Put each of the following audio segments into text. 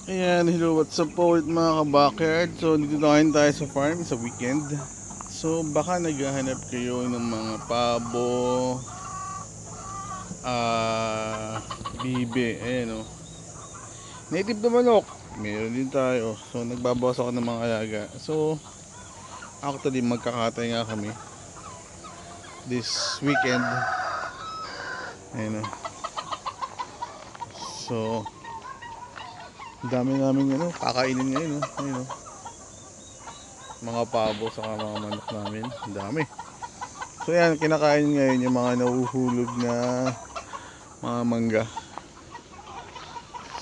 Ayan, hello, what's up po with mga kabackyard. So, dito na kayo tayo sa farm sa weekend. So, baka naghahanap kayo ng mga pabo, bibe, ayan o. Native na manok, meron din tayo. So, nagbabawas ako ng mga alaga. So, actually, magkakatay nga kami this weekend. Ayan o. So, dami namin kakainin ngayon o. Ayan o. Mga pabo sa mga manok namin, dami. So yan, kinakain ngayon yung mga nahuhulog na mga mangga.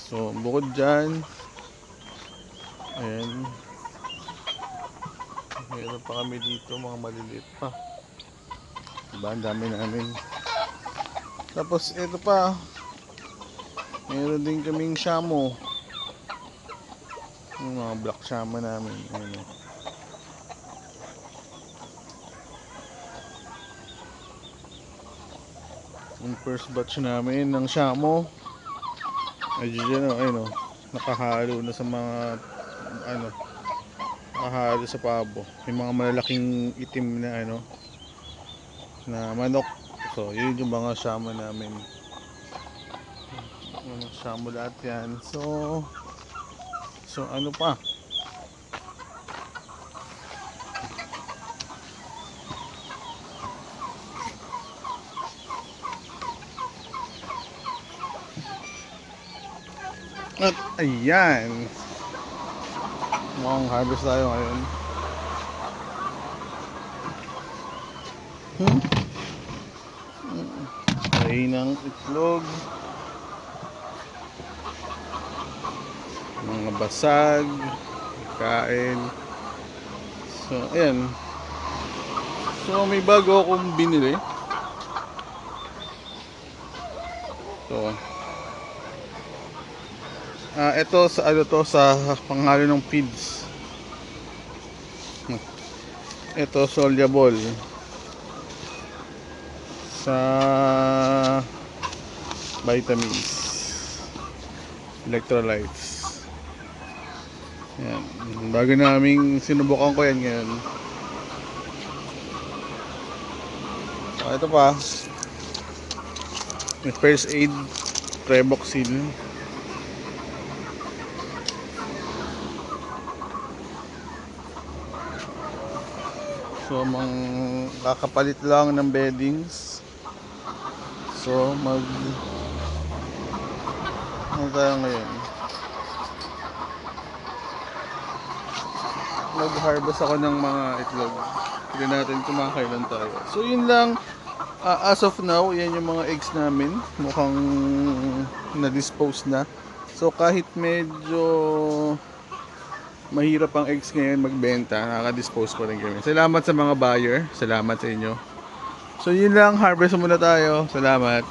So bukod dyan, ayan, meron pa kami dito mga maliliit pa, diba, ang dami namin. Tapos ito pa, meron din kaming shamo, yung mga black shamo namin. Ayan, yung first batch namin ng shamo. Ayun o, ayun o, nakahalo na sa mga nakahalo sa pabo. Yung mga malalaking itim na na manok. So yun yung mga shamo namin. Shamo lahat yan. So ano pa, at ayan, mukhang harvest tayo ngayon. Ay ng itlog, mga basag, kain. So ayan, so may bago akong binili. So ito sa sa panghalo ng feeds. Ito soluble sa vitamins, electrolytes. Yan, bago naming sinubukan ko yan ngayon. So ito pa, may first aid Treboxil. So kakapalit lang ng beddings. So tayo ngayon, mag-harvest ako ng mga itlog. Tignan natin kung makakailan tayo. So yun lang, as of now, yan yung mga eggs namin. Mukhang na-dispose na. So kahit medyo mahirap ang eggs ngayon magbenta, nakaka-dispose pa rin kami. Salamat sa mga buyer, salamat sa inyo. So yun lang, harvest muna tayo. Salamat.